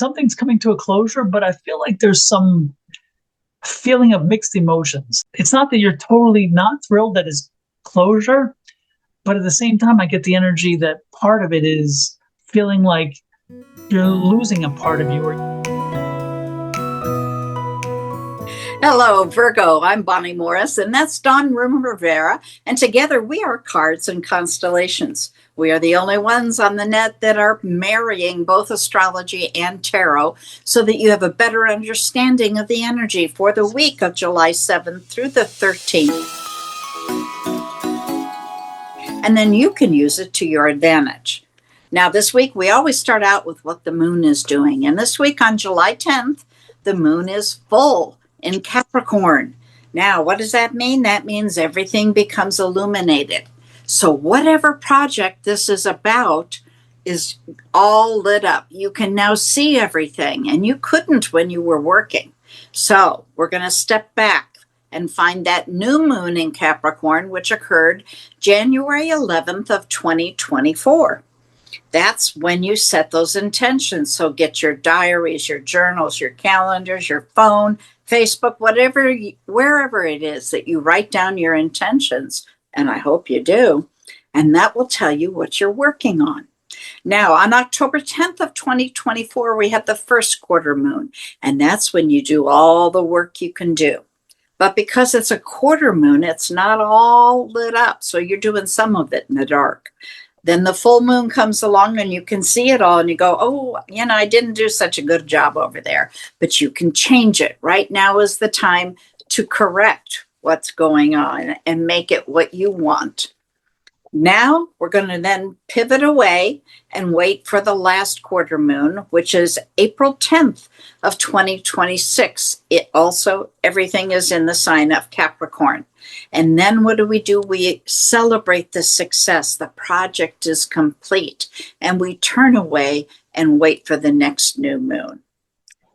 something's coming to a closure, but I feel like there's some feeling of mixed emotions. It's not that you're totally not thrilled that it's closure, but at the same time, I get the energy that part of it is feeling like you're losing a part of you. Hello, Virgo. I'm Bonnie Morris, and that's Dawn Rivera. And together we are Cards and Constellations. We are the only ones on the net that are marrying both astrology and tarot so that you have a better understanding of the energy for the week of July 7th through the 13th. And then you can use it to your advantage. Now, this week we always start out with what the moon is doing. And this week on July 10th, the moon is full in Capricorn. Now, what does that mean? That means everything becomes illuminated. So whatever project this is about is all lit up. You can now see everything, and you couldn't when you were working. So we're going to step back and find that new moon in Capricorn, which occurred January 11th of 2024. That's when you set those intentions. So get your diaries, your journals, your calendars, your phone, Facebook, whatever, wherever it is that you write down your intentions, and I hope you do, and that will tell you what you're working on. Now, on October 10th of 2024, we have the first quarter moon, and that's when you do all the work you can do. But because it's a quarter moon, it's not all lit up, so you're doing some of it in the dark. Then the full moon comes along and you can see it all and you go, oh, I didn't do such a good job over there, but you can change it. Right now is the time to correct what's going on and make it what you want. Now we're going to then pivot away and wait for the last quarter moon, which is April 10th of 2026. Everything is in the sign of Capricorn. And then what do? We celebrate the success. The project is complete. And we turn away and wait for the next new moon.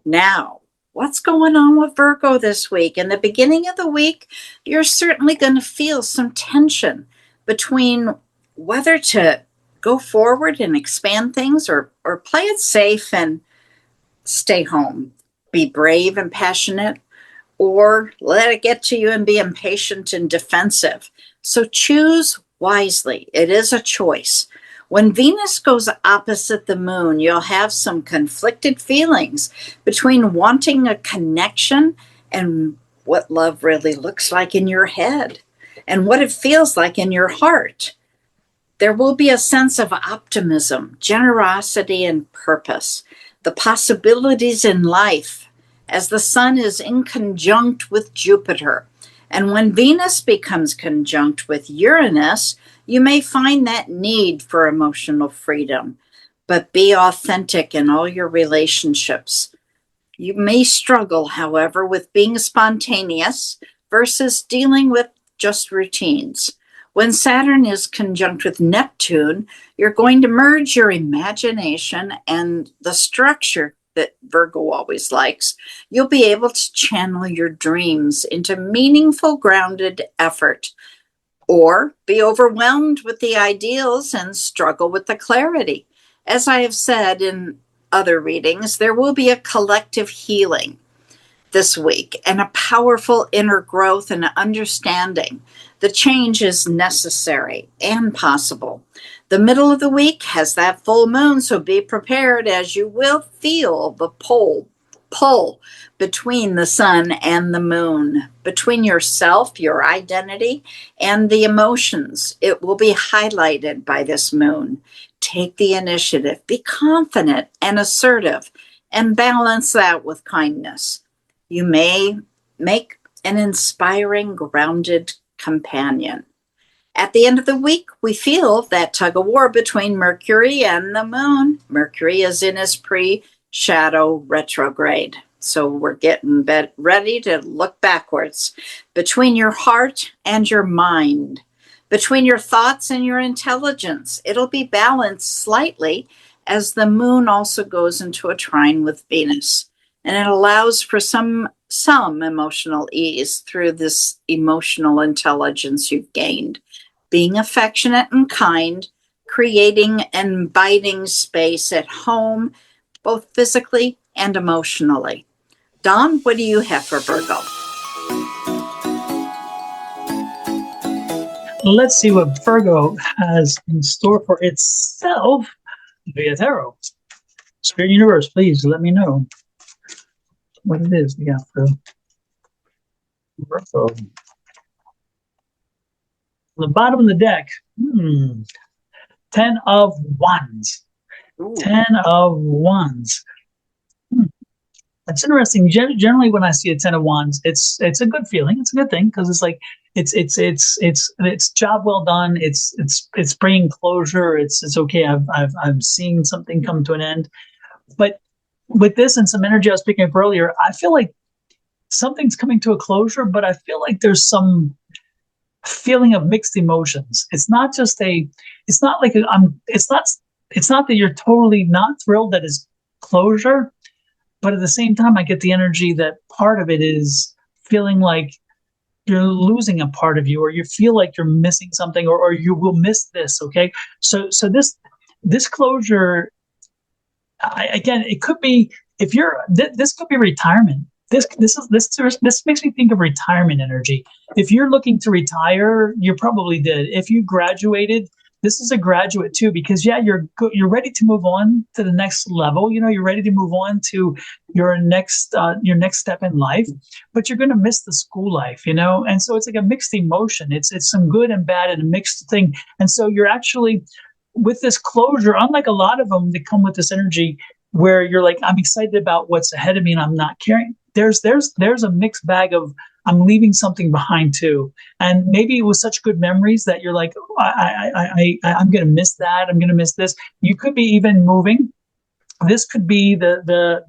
Now, what's going on with Virgo this week? In the beginning of the week, you're certainly going to feel some tension between whether to go forward and expand things or play it safe and stay home. Be brave and passionate, or let it get to you and be impatient and defensive. So choose wisely. It is a choice. When Venus goes opposite the moon, you'll have some conflicted feelings between wanting a connection and what love really looks like in your head and what it feels like in your heart. There will be a sense of optimism, generosity, and purpose. The possibilities in life as the sun is in conjunct with Jupiter. And when Venus becomes conjunct with Uranus, you may find that need for emotional freedom, but be authentic in all your relationships. You may struggle, however, with being spontaneous versus dealing with just routines. When Saturn is conjunct with Neptune, you're going to merge your imagination and the structure that Virgo always likes. You'll be able to channel your dreams into meaningful, grounded effort, or be overwhelmed with the ideals and struggle with the clarity. As I have said in other readings, there will be a collective healing this week and a powerful inner growth and understanding. The change is necessary and possible. The middle of the week has that full moon, so be prepared as you will feel the pull between the sun and the moon, between yourself, your identity, and the emotions. It will be highlighted by this moon. Take the initiative, be confident and assertive, and balance that with kindness. You may make an inspiring, grounded companion. At the end of the week, we feel that tug of war between Mercury and the moon. Mercury is in his pre-shadow retrograde. So we're getting ready to look backwards between your heart and your mind, between your thoughts and your intelligence. It'll be balanced slightly as the moon also goes into a trine with Venus. And it allows for some emotional ease through this emotional intelligence you've gained. Being affectionate and kind, creating and inviting space at home, both physically and emotionally. Dawn, what do you have for Virgo? Let's see what Virgo has in store for itself via tarot. Spirit Universe, please let me know what it is we got for Virgo. On the bottom of the deck, 10 of Wands. Ooh. 10 of Wands. It's interesting. Generally, when I see a 10 of Wands, it's a good feeling. It's a good thing because it's like it's job well done. It's bringing closure. It's okay. I'm seeing something come to an end. But with this and some energy I was picking up earlier, I feel like something's coming to a closure. But I feel like there's some feeling of mixed emotions. It's not just a. It's not like I'm. It's not. It's not that you're totally not thrilled that it's closure. But at the same time, I get the energy that part of it is feeling like you're losing a part of you, or you feel like you're missing something, or you will miss this. Okay, so this closure, again, it could be if you're this could be retirement. This makes me think of retirement energy. If you're looking to retire, you probably did. If you graduated, this is a graduate too, because you're ready to move on to the next level. You're ready to move on to your next step in life, but you're going to miss the school life, and so it's like a mixed emotion. It's some good and bad and a mixed thing. And so you're actually with this closure, unlike a lot of them that come with this energy where you're like, I'm excited about what's ahead of me and I'm not caring. There's a mixed bag of I'm leaving something behind too. And maybe it was such good memories that you're like, oh, I'm going to miss that. I'm going to miss this. You could be even moving. This could be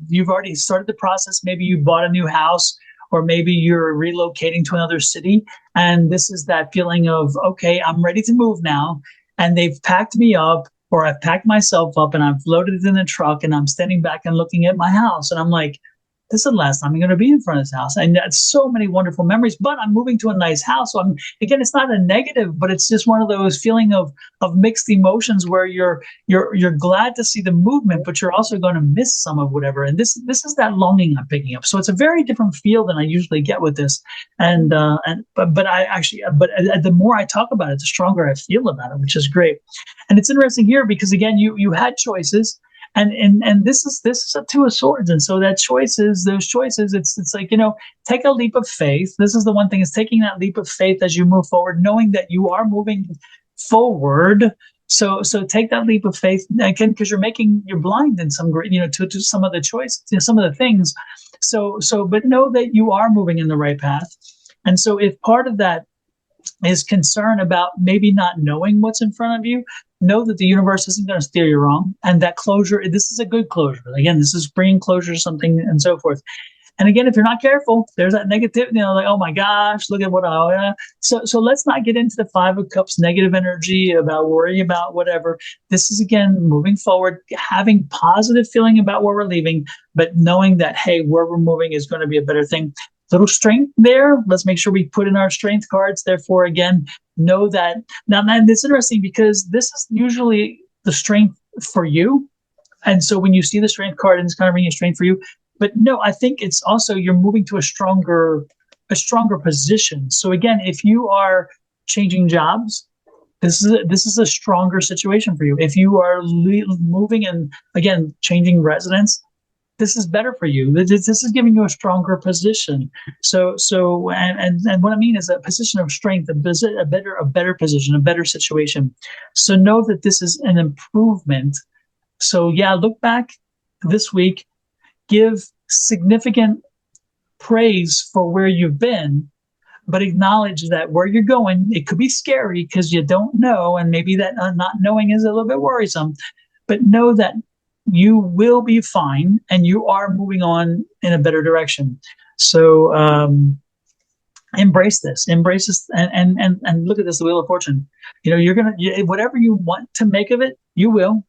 you've already started the process. Maybe you bought a new house, or maybe you're relocating to another city. And this is that feeling of, okay, I'm ready to move now. And they've packed me up, or I've packed myself up and I've loaded it in the truck and I'm standing back and looking at my house. And I'm like, this is the last time I'm going to be in front of this house. And that's so many wonderful memories, but I'm moving to a nice house. So again, it's not a negative, but it's just one of those feeling of mixed emotions where you're glad to see the movement, but you're also going to miss some of whatever. And this is that longing I'm picking up. So it's a very different feel than I usually get with this. But the more I talk about it, the stronger I feel about it, which is great. And it's interesting here because again, you had choices. And this is a Two of Swords, and so those choices. It's like take a leap of faith. This is the one thing: is taking that leap of faith as you move forward, knowing that you are moving forward. So take that leap of faith again, because you're blind in some great to some of the choice, some of the things. But know that you are moving in the right path. And so if part of that is concern about maybe not knowing what's in front of you, know that the universe isn't going to steer you wrong. And that closure, this is a good closure. Again, this is bringing closure to something and so forth. And again, if you're not careful, there's that negativity, like, oh my gosh, look at what so let's not get into the Five of Cups negative energy about worrying about whatever. This is, again, moving forward, having positive feeling about where we're leaving, but knowing that, hey, where we're moving is going to be a better thing. Little strength there. Let's make sure we put in our strength cards. Therefore, again, know that. Now, it's interesting because this is usually the strength for you. And so when you see the strength card, and it's kind of bringing strength for you. But no, I think it's also you're moving to a stronger position. So again, if you are changing jobs, this is a stronger situation for you. If you are moving and, again, changing residence, this is better for you. This is giving you a stronger position. So what I mean is a position of strength, a better position, a better situation. So know that this is an improvement. So yeah, look back this week, give significant praise for where you've been, but acknowledge that where you're going, it could be scary because you don't know, and maybe that not knowing is a little bit worrisome. But know that you will be fine, and you are moving on in a better direction. So embrace this, and look at this, the Wheel of Fortune. Whatever you want to make of it, you will.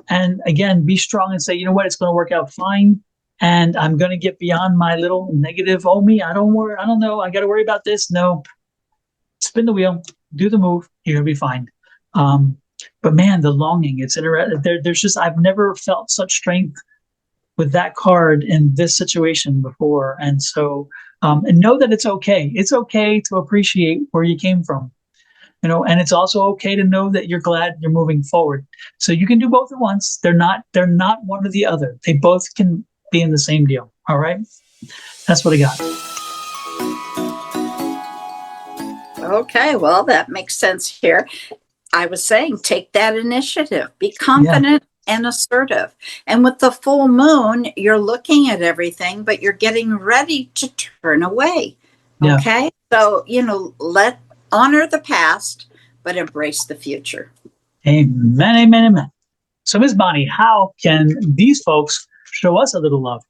And again, be strong and say, you know what, it's going to work out fine. And I'm going to get beyond my little negative, oh me, I don't know, I got to worry about this. No, spin the wheel, do the move, you're going to be fine. But man, the longing, it's interesting. There's just, I've never felt such strength with that card in this situation before. And so, and know that it's okay. It's okay to appreciate where you came from, and it's also okay to know that you're glad you're moving forward. So you can do both at once. They're not one or the other. They both can be in the same deal. All right. That's what I got. Okay, well, that makes sense here. I was saying, take that initiative, be confident and assertive. And with the full moon, you're looking at everything, but you're getting ready to turn away. Okay. So, honor the past, but embrace the future. Amen, amen, amen. So, Ms. Bonnie, how can these folks show us a little love?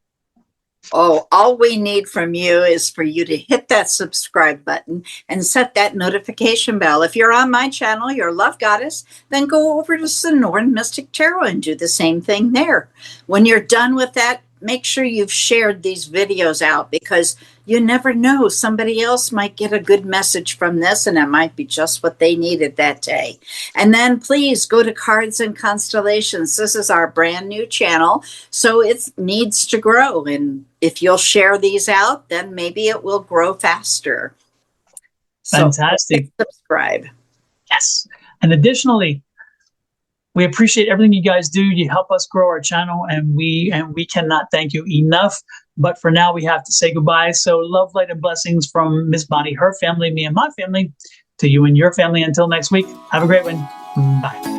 Oh, all we need from you is for you to hit that subscribe button and set that notification bell. If you're on my channel, you're a love goddess, then go over to Sonoran Mystic Tarot and do the same thing there. When you're done with that, make sure you've shared these videos out, because you never know, somebody else might get a good message from this, and it might be just what they needed that day. And then please go to Cards and Constellations. This is our brand new channel, so it needs to grow. And if you'll share these out, then maybe it will grow faster. Fantastic. So subscribe. Yes. And additionally, we appreciate everything you guys do. You help us grow our channel, and we cannot thank you enough. But for now, we have to say goodbye. So love, light, and blessings from Miss Bonnie, her family, me, and my family, to you and your family. Until next week, have a great one. Bye.